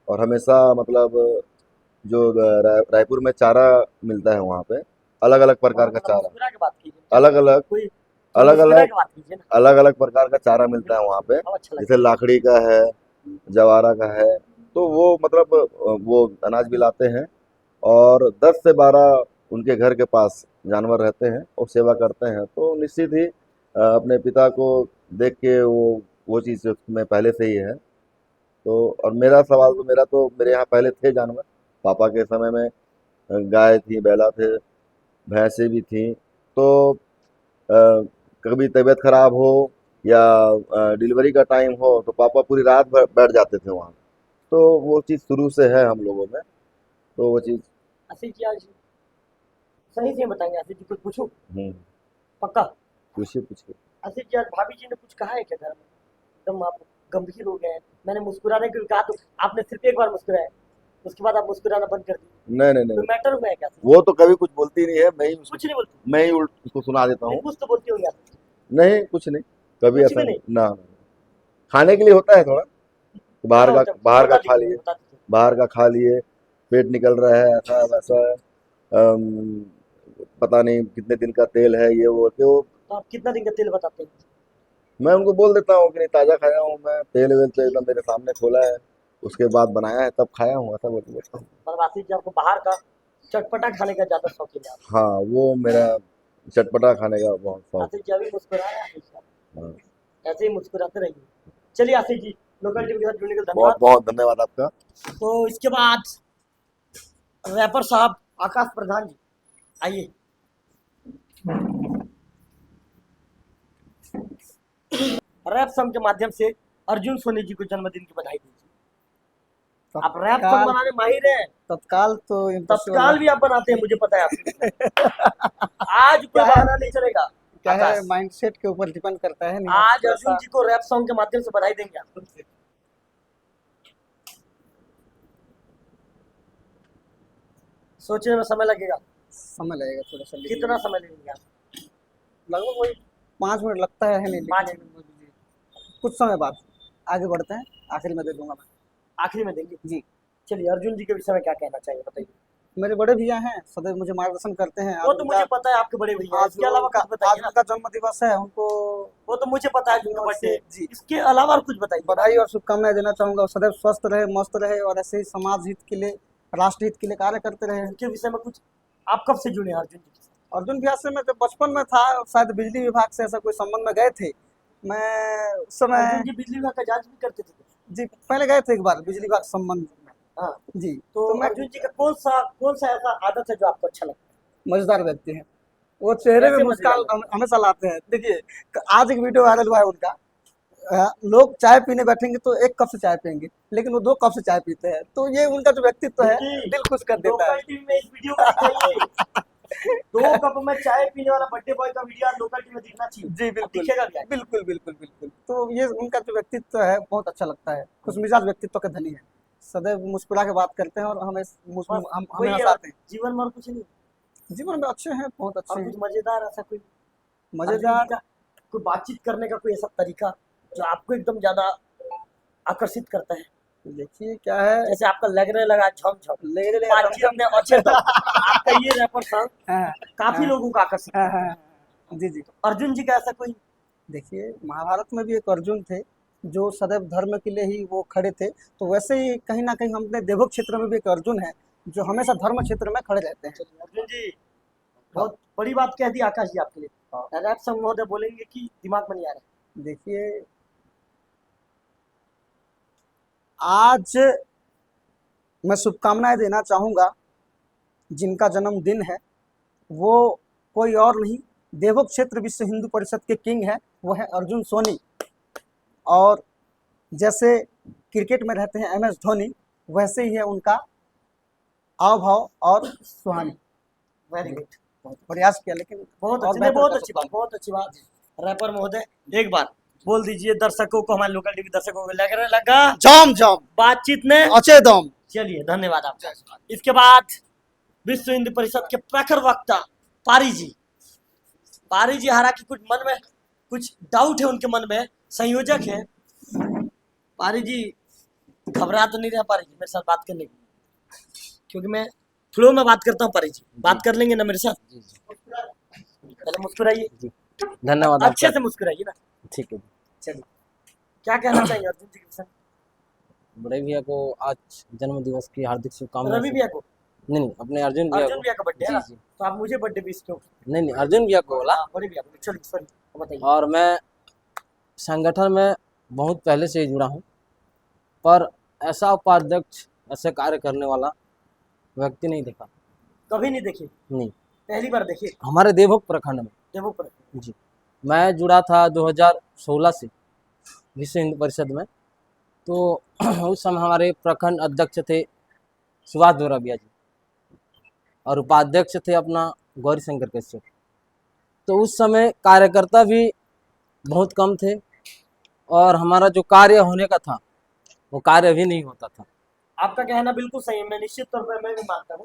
और हमेशा मतलब जो रायपुर में चारा मिलता है वहाँ पे अलग अलग प्रकार का चारा, मुस्कुरा के बात कीजिए, अलग अलग कोई अलग मुस्कुरा अलग के बात कीजिए ना, अलग अलग प्रकार का चारा मिलता है वहाँ पे, बहुत अच्छा लगता जैसे लाखड़ी का है, जवारा का है। तो वो मतलब वो अनाज भी लाते हैं और 10 से 12 उनके घर के पास जानवर रहते हैं और सेवा करते हैं। तो निश्चित ही अपने पिता को देख के वो चीज़ में पहले से ही है। तो और मेरा सवाल तो मेरे यहाँ पहले थे जानवर, पापा के समय में गाय थी, बैला थे, भैंसें भी थी। तो कभी तबीयत खराब हो या डिलीवरी का टाइम हो तो पापा पूरी रात भर बैठ जाते थे वहाँ। तो वो चीज़ शुरू से है हम लोगों में, तो वो चीज़ आशीष जी आज सही से बताएंगे, आशीष जी कुछ पूछूं? हम्म, पक्का? पूछिए पूछिए। आशीष जी आज भाभी जी ने कुछ कहा है क्या घर में? एकदम आप गंभीर हो गए हैं। मैंने मुस्कुराने के लिए कहा तो आपने सिर्फ एक बार मुस्कुराया, उसके बाद आप मुस्कुराना बंद कर दिए। नहीं नहीं कोई नहीं, मैटर हुआ है क्या? वो तो कभी कुछ बोलती नहीं है, कुछ नहीं बोलती? मैं ही उसको सुना देता नहीं, हूँ। कुछ तो बोलती होगी आप। नहीं कुछ नहीं, कभी कुछ ऐसा भी नहीं नहीं? ना। खाने के लिए होता है थोड़ा, बाहर हाँ, का जब बाहर का बता खा दीजिए, लिए, बता दीजिए। बाहर का खा लिए, पेट निकल रहा है ऐसा वैसा, अम, पता नहीं कितने दिन का तेल है ये वो, तो तो आप कितना दिन का तेल बताते हैं? मैं उनको बोल देता हूँ कि नहीं ताज़ा खाया हूँ मैं, तेल वेल तो एकदम मेरे सामने खोला है, उसके बाद बनाया है तब खाया हूँ, ऐसा बोल के बोलता हूँ। मतलब आशीष जी आपको बाहर का चटपटा खाने का ज्यादा शौकीन है आप। हाँ वो मेरा चटपटा खाने का बहुत शौक आशीष जी अभी मुस्कुराए हैं आशीष जी, है। हाँ, ऐसे ही मुस्कुराते रहिए। चलिए आशीष जी, लोकल टीवी के साथ जुड़ने के लिए बहुत धन्यवाद। बहुत धन्यवाद आपका। तो इसके बाद रैपर साहब आकाश प्रधान जी आइए। रैप सॉन्ग के माध्यम से अर्जुन सोनी जी को जन्मदिन की बधाई दीजिए। आप रैप सॉन्ग तत्काल बनाने माहिर हैं, तत्काल तो impossible तत्काल है। भी आप बनाते हैं, मुझे पता है आपको। आज कोई क्या है? बहाना नहीं चलेगा। क्या है, आकाश, माइंडसेट के ऊपर डिपेंड करता है। नहीं, आज थोड़ा अर्जुन सा जी को रैप सॉन्ग के माध्यम से बधाई देंगे आप? सोचने में समय लगेगा, समय लगेगा थोड़ा सा, लेकिन कितना समय लगेगा आप? लगभग वही 5 मिनट लगता है नहीं, 5 लेकिन कुछ समय बाद आगे बढ़ते हैं। आखिर में दे दूंगा मैं। आखिरी में देंगे जी, चलिए, अर्जुन जी के विषय में क्या कहना चाहिए बताइए। मेरे बड़े भैया हैं, सदैव मुझे मार्गदर्शन करते हैं। वो तो मुझे पता है आपके बड़े भैया हैं, इसके अलावा कुछ आज बताइए ना। उनका जन्म दिवस है, उनको वो तो मुझे पता है उनका और बर्थडे, जी इसके अलावा और कुछ बताइए। बधाई और शुभकामनाएं देना चाहूंगा। सदैव स्वस्थ रहे, मस्त रहे और ऐसे ही समाज हित के लिए, राष्ट्र हित के लिए कार्य करते रहे। उनके विषय में कुछ, आप कब से जुड़े हैं अर्जुन जी के साथ? अर्जुन भैया से मैं जब बचपन में था, शायद बिजली विभाग से ऐसा कोई संबंध में गए थे। मैं उस समय अर्जुन जी बिजली विभाग का जांच भी करते थे? जी पहले गए थे एक बार बिजली विभाग संबंध में। हाँ, जी, तो मैं अर्जुन जी का कौन सा ऐसा आदत है जो आपको अच्छा लगता है? मजेदार व्यक्ति हैं। वो चेहरे में कैसे मुस्कान मजेदार? हमेशा लाते हैं। देखिए, आज एक वीडियो वायरल हुआ है उनका। लोग चाय पीने बैठेंगे तो एक कप से चाय पियेंगे, लेकिन वो 2 कप से चाय पीते हैं। तो ये उनका जो व्यक्तित्व है, देखिए, दिल खुश कर देता लोकल है। टीवी में इस वीडियो को दिखाइए। 2 कप में चाय पीने वाला बर्थडे बॉय का वीडियो आज लोकल टीवी में दिखना चाहिए। जी बिल्कुल, दिखेगा क्या? बिल्कुल बिल्कुल बिल्कुल। तो ये उनका जो व्यक्तित्व है बहुत अच्छा लगता है। खुशमिजाज व्यक्तित्व के धनी है, सदैव मुस्कुरा के बात करते हैं और हमें बस हमें वही है, हंसाते हैं। जीवन में और कुछ नहीं? जीवन में अच्छे हैं, बहुत अच्छे और हैं। कुछ मजेदार ऐसा कोई अर्जुन जी मजेदार का कोई बातचीत करने का कोई ऐसा तरीका जो आपको एकदम ज्यादा आकर्षित करता है? देखिए क्या है, जैसे आपका लगने लगा झमझम ले ले बातचीत में अच्छे तक आपका ये रैपर सॉन्ग हाँ, काफी हाँ, लोगों को आकर्षित हाँ, करता है। हाँ, जी जी। अर्जुन जी का ऐसा कोई? देखिए, महाभारत में भी एक अर्जुन थे जो सदैव धर्म के लिए ही वो खड़े थे। तो वैसे ही कहीं ना कहीं हमने देवों क्षेत्र में भी एक अर्जुन है जो हमेशा धर्म क्षेत्र में खड़े रहते हैं। चलिए अर्जुन जी, बहुत बड़ी बात कह दी आकाश जी आपके लिए। रैप सॉन्ग महोदय बोलेंगे कि दिमाग में नहीं आ रहा? देखिए, आज मैं शुभकामनाएं देना चाहूँगा जिनका जन्मदिन है। वो कोई और नहीं, देवों क्षेत्र विश्व हिंदू परिषद के किंग है, वो है अर्जुन सोनी। और जैसे क्रिकेट में रहते हैं MS धोनी, वैसे ही है उनका हाव भाव और सुहानी। Very good. बहुत प्रयास किया, लेकिन बहुत और अच्छी, बेहतर बहुत कर अच्छी सकता बात, बहुत अच्छी बात। रैपर महोदय एक बार बोल दीजिए दर्शकों को, हमारे लोकल टीवी दर्शकों को लगा जाम जाम बातचीत में। अच्छे दम। चलिए धन्यवाद आपका। इसके बाद विश्व हिंदू परिषद के प्रखर वक्ता पारी जी, पारी जी हालांकि कुछ मन में कुछ डाउट है उनके मन में, संयोजक है पारी जी, घबरा तो नहीं रहा पारी जी मेरे साथ बात करने की, क्योंकि मैं फ्लो में बात करता हूँ। पारी जी बात कर लेंगे ना मेरे साथ? पहले मुस्कुराइए, धन्यवाद अच्छे आपका। से मुस्कुराइए ना। ठीक है। चलिए क्या कहना चाहिए अर्जुन जी के विषय में? बड़े भैया को आज जन्म दिवस की हार्दिक शुभकामनाएं। रवि भैया को? नहीं नहीं, अपने अर्जुन भैया अर्जुन को। भैया का बर्थडे है जी ना, जी। तो आप मुझे बर्थडे विश क्यों? नहीं नहीं, अर्जुन भैया को बोला। हाँ, बड़े भैया को। चलिए सॉरी, बताइए। और मैं संगठन में बहुत पहले से ही जुड़ा हूँ, पर ऐसा उपाध्यक्ष, ऐसे कार्य करने वाला व्यक्ति नहीं देखा। कभी नहीं देखी? नहीं, पहली बार देखी हमारे देवभोग प्रखंड में। देवो पर? जी, मैं जुड़ा था 2016 से विश्व हिंदू परिषद में। तो उस समय हमारे प्रखंड अध्यक्ष थे सुभाष दोराबिया जी, और उपाध्यक्ष थे अपना गौरी शंकर कश्यप। तो उस समय कार्यकर्ता भी बहुत कम थे, और हमारा जो कार्य होने का था वो कार्य भी नहीं होता था। आपका कहना बिल्कुल सही है, मैं निश्चित तौर पर मैं भी मानता हूँ।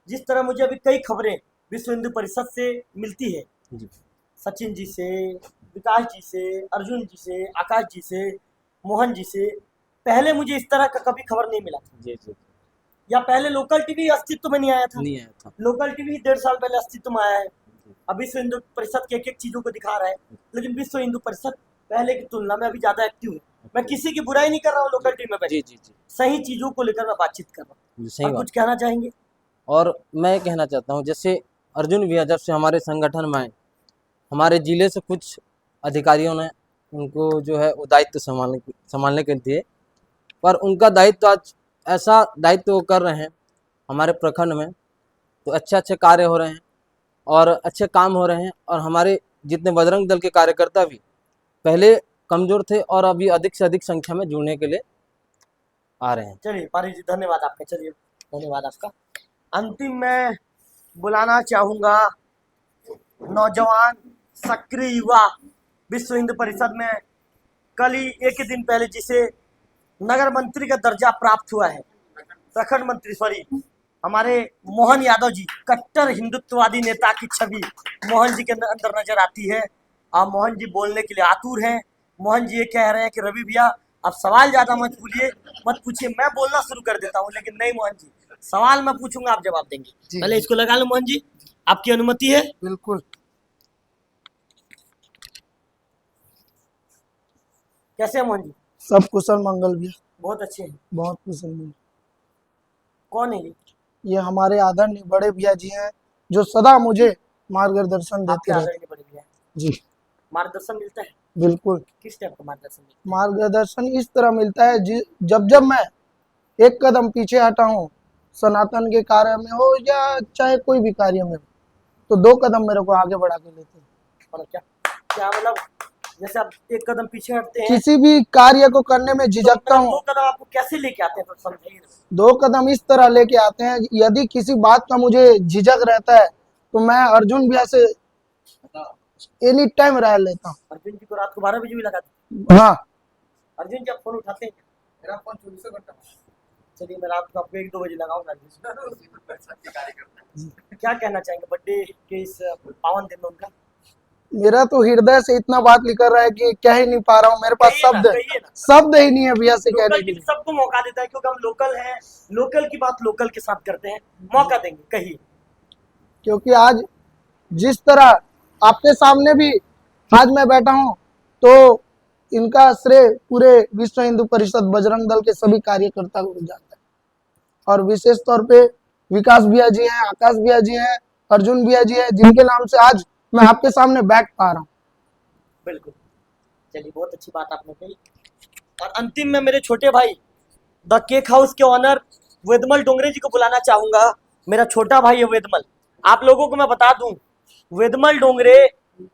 जिस तरह मुझे अभी कई खबरें विश्व हिंदू परिषद से मिलती है, जी सचिन जी से, विकास जी से, अर्जुन जी से, आकाश जी से, मोहन जी से, पहले मुझे इस तरह का कभी खबर नहीं मिला था। जी जी। या पहले लोकल टीवी अस्तित्व में नहीं आया था। नहीं आया था। लोकल टीवी 1.5 साल पहले अस्तित्व में आया है। अब विश्व हिंदू परिषद के एक एक चीजों को दिखा रहा है, लेकिन विश्व हिंदू परिषद पहले की तुलना में अभी ज्यादा एक्टिव है। मैं किसी की बुराई नहीं कर रहा हूँ, लोकल टीवी में बैठ जी जी जी सही चीजों को लेकर मैं बातचीत कर रहा हूँ। जी, सही और बात। कुछ कहना चाहेंगे? और मैं कहना चाहता हूँ, जैसे अर्जुन भैया जब से हमारे संगठन में आए, हमारे जिले से कुछ अधिकारियों ने उनको जो है वो दायित्व संभालने के दिए, पर उनका दायित्व आज ऐसा दायित्व वो कर रहे हैं हमारे प्रखंड में, तो अच्छे अच्छे कार्य हो रहे हैं और अच्छे काम हो रहे हैं। और हमारे जितने बजरंग दल के कार्यकर्ता भी पहले कमज़ोर थे और अभी अधिक से अधिक संख्या में जुड़ने के लिए आ रहे हैं। चलिए पारी जी धन्यवाद आपका। चलिए धन्यवाद आपका। अंतिम में बुलाना चाहूंगा नौजवान सक्रिय युवा विश्व हिंदू परिषद में कल ही एक ही दिन पहले जिसे नगर मंत्री का दर्जा प्राप्त हुआ है, प्रखंड मंत्री सॉरी, हमारे मोहन यादव जी, कट्टर हिंदुत्ववादी नेता की छवि मोहन जी के अंदर नजर आती है। और मोहन जी बोलने के लिए आतुर हैं। मोहन जी ये कह रहे हैं कि रवि भैया अब सवाल ज्यादा मत पूछिए, मैं बोलना शुरू कर देता हूँ। लेकिन नहीं मोहन जी, सवाल मैं पूछूंगा, आप जवाब देंगे। पहले इसको लगा लो मोहन जी, आपकी अनुमति है? बिल्कुल। कैसे है मोहन जी? सब कुशल मंगल भी, बहुत अच्छे हैं। बहुत कुशल मंगल। कौन है ये हमारे आदरणीय बड़े भैया जी हैं, जो सदा मुझे मार्गदर्शन देते आपके रहते आदरणीय बड़े भैया? जी मार्गदर्शन मिलता है? बिल्कुल। किस टाइप का मार्गदर्शन मिलता है? मार्गदर्शन इस तरह मिलता है जब जब मैं एक कदम पीछे हटा हूँ, सनातन के कार्य में हो या चाहे कोई भी कार्य में हो, तो 2 कदम मेरे को आगे बढ़ा के लेते हैं। और क्या क्या मतलब, जैसे आप एक कदम पीछे हटते हैं किसी भी कार्य को करने में झिझकता तो हूँ, 2 कदम आपको कैसे लेके आते हैं, तो समझाइए। 2 कदम इस तरह लेके आते हैं, यदि किसी बात का मुझे झिझक रहता है तो मैं अर्जुन भैया से एनी टाइम राय लेता हूँ। अर्जुन जी को रात को 12 बजे भी लगाते हाँ, अर्जुन जी आप फोन उठाते हैं? मेरा फोन 24 घंटा। चलिए मैं रात को आपको 1-2 बजे लगाऊंगा। क्या कहना चाहेंगे बर्थडे के इस पावन दिन में उनका? मेरा तो हृदय से इतना बात निकल रहा है कि कह ही नहीं पा रहा हूँ। मेरे पास कहिए ना। शब्द ही नहीं है भैया से कहने लोकल के की लिए। सबको मौका देता है, क्योंकि हम लोकल हैं, लोकल की बात लोकल के साथ करते हैं। मौका देंगे, कहिए। क्योंकि आज जिस तरह आपके सामने भी आज मैं बैठा हूँ, तो इनका श्रेय पूरे विश्व हिंदू परिषद बजरंग दल के सभी कार्यकर्ता को जाता है। और विशेष तौर पे विकास भैया जी हैं, आकाश भैया जी हैं, अर्जुन भैया जी हैं, जिनके नाम से आज मैं आपके सामने बैठ पा रहा हूँ। बिल्कुल। चलिए बहुत अच्छी बात आपने कही। और अंतिम में मेरे छोटे भाई द केक हाउस के ऑनर वेदमल डोंगरे जी को बुलाना चाहूंगा। मेरा छोटा भाई है वेदमल। आप लोगों को मैं बता दूं, वेदमल डोंगरे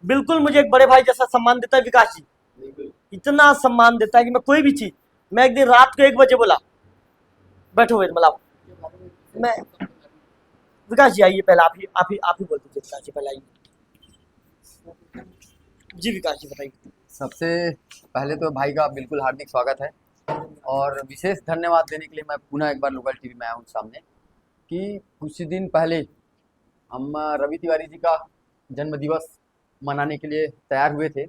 बिल्कुल मुझे एक बड़े भाई जैसा सम्मान देता है। विकास जी इतना सम्मान देता है कि मैं कोई भी चीज, मैं एक दिन रात को 1 बजे बोला बैठो वेदमल आओ, मैं विकास जी आइए, पहले आप ही बोल दीजिए। विकास जी पहले आइए। जी विकास जी बताइए। सबसे पहले तो भाई का बिल्कुल हार्दिक स्वागत है और विशेष धन्यवाद देने के लिए मैं पुनः एक बार लोकल टीवी में आया हूँ सामने कि कुछ दिन पहले हम रवि तिवारी जी का जन्म दिवस मनाने के लिए तैयार हुए थे।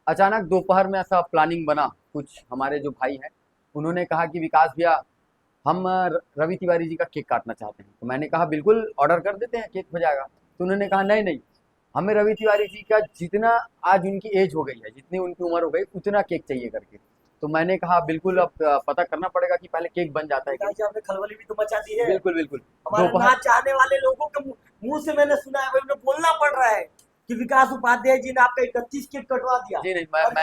अचानक दोपहर में ऐसा प्लानिंग बना, कुछ हमारे जो भाई हैं उन्होंने कहा कि विकास भैया हम रवि तिवारी जी का केक काटना चाहते हैं। तो मैंने कहा बिल्कुल ऑर्डर कर देते हैं, केक हो जाएगा। तो उन्होंने कहा नहीं नहीं, हमें रवि तिवारी जी का जितना आज उनकी एज हो गई है, जितनी उनकी उम्र हो गई, उतना केक चाहिए करके। तो मैंने कहा बिल्कुल अब पता करना पड़ेगा कि पहले केक बन जाता है कि विकास जी आपने खलबली भी तो मचा दी है। बिल्कुल बिल्कुल। हमारे दोपहर नाच चाहने वाले लोगों के मुंह से मैंने सुना है, उन्हें बोलना पड़ रहा है कि विकास उपाध्याय जी ने आपका 31 केक कटवा दिया। जी नहीं, और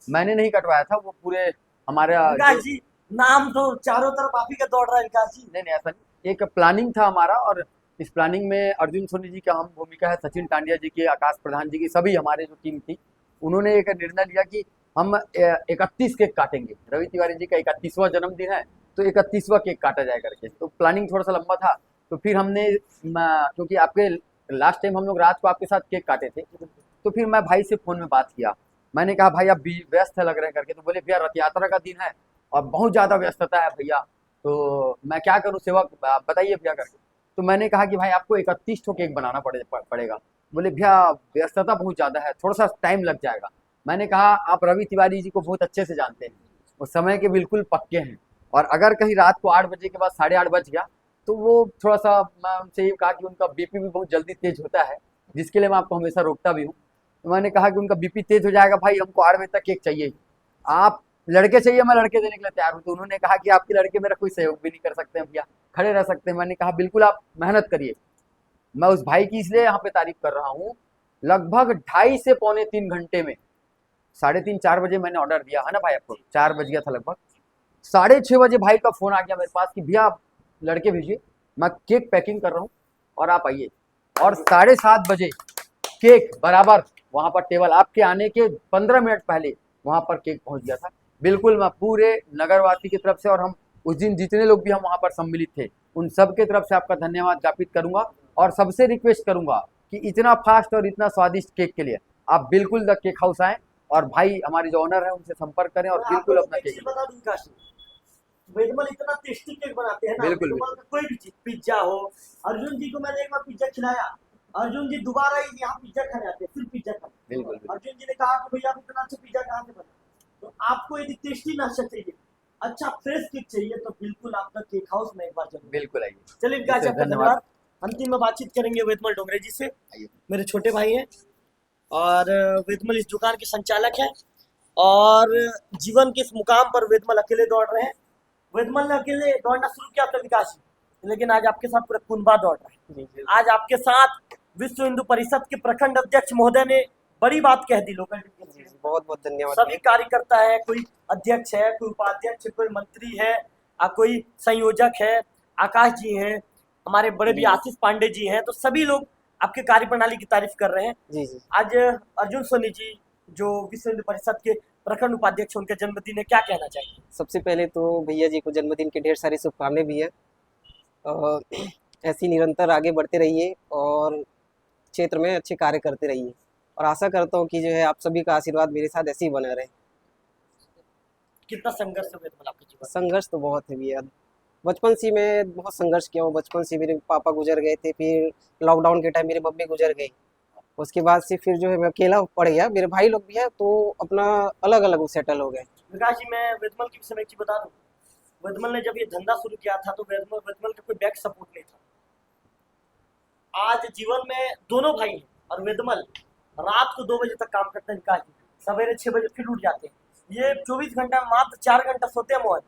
मैंने नहीं कटवाया था, वो पूरे हमारे विकास जी नाम तो चारों तरफ आप ही का दौड़ रहा है विकास जी। नहीं नहीं ऐसा नहीं, एक प्लानिंग था हमारा और इस प्लानिंग में अर्जुन सोनी जी का अहम भूमिका है, सचिन टांडिया जी की, आकाश प्रधान जी की, सभी हमारे जो टीम थी उन्होंने एक निर्णय लिया कि हम 31 केक काटेंगे। रवि तिवारी जी का 31वां जन्मदिन है तो 31वां केक काटा जाए करके। तो प्लानिंग थोड़ा सा लंबा था, तो फिर हमने क्योंकि आपके लास्ट टाइम हम लोग रात को आपके साथ केक काटे थे, तो फिर मैं भाई से फ़ोन में बात किया। मैंने कहा भाई आप व्यस्त है लग रहे हैं करके। तो बोले भैया रथ यात्रा का दिन है और बहुत ज़्यादा व्यस्तता है भैया, तो मैं क्या करूँ सेवा, आप बताइए भैया करके। तो मैंने कहा कि भाई आपको 31 ठो केक बनाना पड़ेगा। बोले भैया व्यस्तता बहुत ज़्यादा है, थोड़ा सा टाइम लग जाएगा। मैंने कहा आप रवि तिवारी जी को बहुत अच्छे से जानते हैं, वो समय के बिल्कुल पक्के हैं, और अगर कहीं रात को 8 बजे के बाद 8:30 बज गया तो वो थोड़ा सा, मैं उनसे ये कहा कि उनका बीपी भी बहुत जल्दी तेज होता है, जिसके लिए मैं आपको हमेशा रोकता भी हूँ। तो मैंने कहा कि उनका बीपी तेज हो जाएगा भाई, हमको 8 बजे तक केक चाहिए, आप लड़के चाहिए, मैं लड़के देने के लिए तैयार हूँ। तो उन्होंने कहा कि आपके लड़के मेरा कोई सहयोग भी नहीं कर सकते हैं भैया, खड़े रह सकते हैं। मैंने कहा बिल्कुल आप मेहनत करिए। मैं उस भाई की इसलिए यहाँ पे तारीफ कर रहा हूँ, लगभग 2.5 से पौने 3 घंटे में 3:30-4 बजे मैंने ऑर्डर दिया है ना भाई, आपको 4 बज गया था लगभग, 6:30 बजे भाई का फोन आ गया मेरे पास कि भैया आप लड़के भेजिए, मैं केक पैकिंग कर रहा हूँ और आप आइए। और 7:30 बजे केक बराबर वहाँ पर टेबल, आपके आने के 15 मिनट पहले वहाँ पर केक पहुँच गया था। बिल्कुल मैं पूरे नगरवासी की तरफ से, और हम उस दिन जितने लोग भी हम वहाँ पर सम्मिलित थे, उन सब के तरफ से आपका धन्यवाद ज्ञापित करूंगा, और सबसे रिक्वेस्ट करूंगा कि इतना फास्ट और इतना स्वादिष्ट केक के लिए आप बिल्कुल द केक हाउस आएँ और भाई हमारे जो ऑनर है उनसे संपर्क करें और बिल्कुल अपना केक बता दूं विकास जी, वेदमल इतना टेस्टी केक बनाते हैं ना, बिल्कुल, वेदमल का कोई भी चीज, पिज्जा हो, अर्जुन जी को मैंने एक बार पिज्जा खिलाया, अर्जुन जी दोबारा ही यहाँ पिज्जा खाने आते हैं, फिर पिज्जा खाते हैं। बिल्कुल बिल्कुल। अर्जुन जी ने कहा कि भैया आप इतना अच्छा पिज्जा कहाँ से बना, तो आपको यदि टेस्टी नाश्ता चाहिए, अच्छा फ्रेश केक चाहिए, तो बिल्कुल आपका केक हाउस में एक बार जरूर। बिल्कुल आइए। चलिए विकास जी आपका धन्यवाद। अंतिम में बातचीत करेंगे वेदमल डोंगरे जी से, मेरे छोटे भाई हैं और वेदमल इस दुकान के संचालक हैं, और जीवन के इस मुकाम पर वेदमल अकेले दौड़ रहे हैं। वेदमल ने अकेले दौड़ना शुरू किया था विकास जी, लेकिन आज आपके साथ पूरा कुनबा दौड़ रहा है। आज आपके साथ विश्व हिंदू परिषद के प्रखंड अध्यक्ष महोदय ने बड़ी बात कह दी लोकल टीवी में। बहुत बहुत धन्यवाद। सभी कार्यकर्ता है, कोई अध्यक्ष है, कोई उपाध्यक्ष है, कोई मंत्री है, कोई संयोजक है, आकाश जी हैं, हमारे बड़े भी आशीष पांडे जी हैं, तो सभी लोग आपके कार्यप्रणाली की तारीफ कर रहे हैं। जी जी। आज अर्जुन सोनी जी जो विश्व हिंदू परिषद के प्रखंड उपाध्यक्ष, उनके जन्मदिन है, क्या कहना चाहिए? सबसे पहले तो भैया जी को जन्मदिन की ढेर सारी शुभकामनाएं भी है, और ऐसी निरंतर आगे बढ़ते रहिए और क्षेत्र में अच्छे कार्य करते रहिए, और आशा करता हूँ कि जो है आप सभी का आशीर्वाद मेरे साथ ऐसे ही बना रहे। कितना संघर्ष है वेदमल आपके जीवन? संघर्ष तो बहुत है भैया, बचपन से मैं बहुत संघर्ष किया हूँ। बचपन से मेरे पापा गुजर गए थे, फिर लॉकडाउन के टाइम मेरी मम्मी गुजर गई, उसके बाद से फिर जो है मैं अकेला पड़ गया। मेरे भाई लोग भी हैं तो अपना अलग अलग सेटल हो गए। विकास जी मैं वेदमल की समय की बता दूं, वेदमल ने जब ये धंधा शुरू किया था तो वेदमल का कोई बैक सपोर्ट नहीं था। आज जीवन में दोनों भाई हैं, और वेदमल रात को 2 बजे तक काम करते हैं, विकास जी सवेरे 6 बजे फिर उठ जाते हैं। ये 24 घंटा मात्र 4 घंटा सोते हैं मोहन,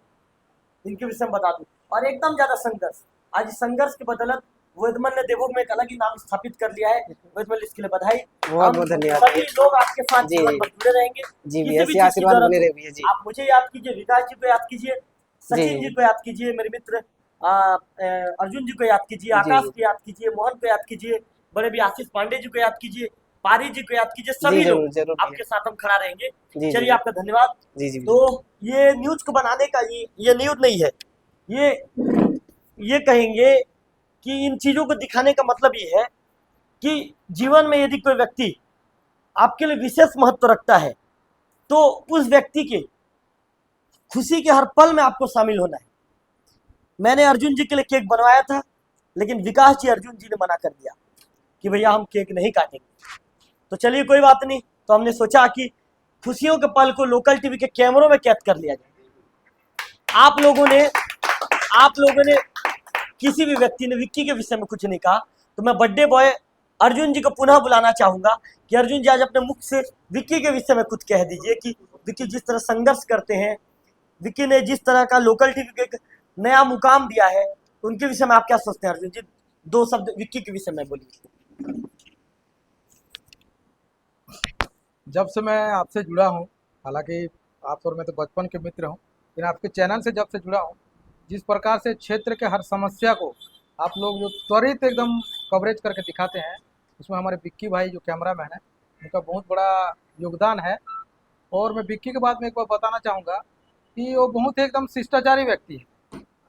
इनके विषय में बता दूं। और एकदम ज्यादा संघर्ष, आज इस संघर्ष के बदौलत वेदमल ने देवोग में एक अलग ही नाम स्थापित कर लिया है। वेदमल इसके लिए बधाई। बहुत बहुत धन्यवाद। सभी लोग आपके साथ जी जीवन भर जुड़े रहेंगे। जी किसी भैया, भी ऐसे चीज की आशीर्वाद जरूरत बने हो, रहे भैया जी। आप मुझे याद कीजिए, विकास जी को याद कीजिए, सचिन जी को याद कीजिए, मेरे मित्र अर्जुन जी को याद कीजिए, आकाश को याद कीजिए, मोहन को याद कीजिए, बड़े भी आशीष पांडे जी को याद कीजिए, पारी जी को याद कीजिए, सभी लोग जरूर आपके साथ हम खड़ा रहेंगे। जी, चलिए जी। आपका धन्यवाद। जी जी। तो ये न्यूज को बनाने का ये न्यूज नहीं है, ये कहेंगे कि इन चीज़ों को दिखाने का मतलब ये है कि जीवन में यदि कोई व्यक्ति आपके लिए विशेष महत्व रखता है तो उस व्यक्ति के खुशी के हर पल में आपको शामिल होना है। मैंने अर्जुन जी के लिए केक बनवाया था, लेकिन विकास जी अर्जुन जी ने मना कर दिया कि भैया हम केक नहीं काटेंगे। तो चलिए कोई बात नहीं, तो हमने सोचा कि खुशियों के पल को लोकल टीवी के कैमरों में कैद कर लिया जाए। आप लोगों ने किसी भी व्यक्ति ने विक्की के विषय में कुछ नहीं कहा, तो मैं बर्थडे बॉय अर्जुन जी को पुनः बुलाना चाहूंगा कि अर्जुन जी आज अपने मुख से विक्की के विषय में कुछ कह दीजिए कि विक्की जिस तरह संघर्ष करते हैं, विक्की ने जिस तरह का लोकल टीवी को एक नया मुकाम दिया है, उनके विषय में आप क्या सोचते हैं? अर्जुन जी 2 शब्द विक्की के विषय में बोलिए। जब से मैं आपसे जुड़ा हूँ, हालांकि आप और मैं तो बचपन के मित्र हूँ, लेकिन आपके चैनल से जब से जुड़ा हूँ, जिस प्रकार से क्षेत्र के हर समस्या को आप लोग जो त्वरित एकदम कवरेज करके दिखाते हैं, उसमें हमारे विक्की भाई जो कैमरामैन है, उनका बहुत बड़ा योगदान है। और मैं विक्की के बाद में एक बार बताना चाहूँगा कि वो बहुत ही एकदम शिष्टाचारी व्यक्ति है,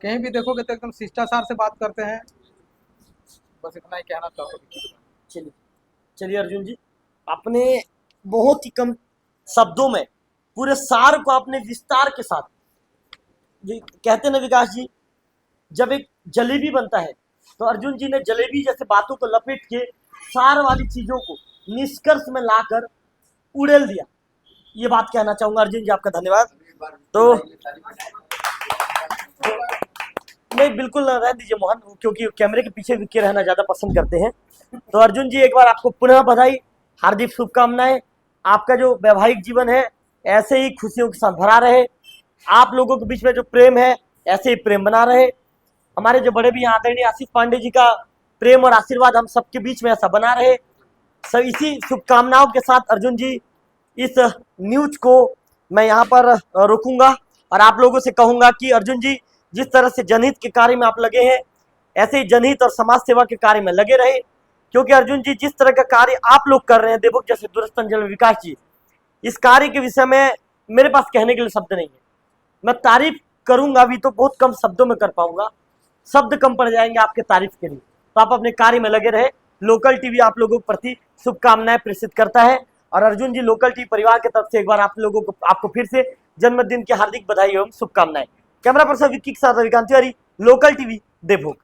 कहीं भी देखोगे तो एकदम शिष्टाचार से बात करते हैं। बस इतना ही कहना चाहूँगा। चलिए अर्जुन जी, आपने बहुत ही कम शब्दों में पूरे सार को आपने विस्तार के साथ, कहते ना विकास जी, जब एक जलेबी बनता है तो अर्जुन जी ने जलेबी जैसे बातों को लपेट के सार वाली चीजों को निष्कर्ष में लाकर उड़ेल दिया। ये बात कहना चाहूंगा अर्जुन जी, आपका धन्यवाद। तो नहीं, बिल्कुल रह दीजिए मोहन, क्योंकि कैमरे के पीछे विक्की रहना ज्यादा पसंद करते हैं। तो अर्जुन जी एक बार आपको पुनः बधाई, हार्दिक शुभकामनाएं। आपका जो वैवाहिक जीवन है ऐसे ही खुशियों के साथ भरा रहे, आप लोगों के बीच में जो प्रेम है ऐसे ही प्रेम बना रहे। हमारे जो बड़े भी आदरणीय आशीष पांडे जी का प्रेम और आशीर्वाद हम सबके बीच में ऐसा बना रहे। सब इसी शुभकामनाओं के साथ अर्जुन जी इस न्यूज को मैं यहाँ पर रोकूंगा और आप लोगों से कहूंगा कि अर्जुन जी जिस तरह से जनहित के कार्य में आप लगे हैं, ऐसे ही जनहित और समाज सेवा के कार्य में लगे रहे, क्योंकि अर्जुन जी जिस तरह का कार्य आप लोग कर रहे हैं देवभोग जैसे दूरस्थ अंचल में, विकास जी, इस कार्य के विषय में मेरे पास कहने के लिए शब्द नहीं है। मैं तारीफ करूंगा भी तो बहुत कम शब्दों में कर पाऊंगा, शब्द कम पड़ जाएंगे आपके तारीफ के लिए। तो आप अपने कार्य में लगे रहे। लोकल टीवी आप लोगों के प्रति शुभकामनाएं प्रेषित करता है और अर्जुन जी लोकल टीवी परिवार की तरफ से एक बार आप लोगों को, आपको फिर से जन्मदिन की हार्दिक बधाई एवं शुभकामनाएं। कैमरा पर्सन विक्की के साथ रविकांत तिवारी, लोकल टीवी देवभोग।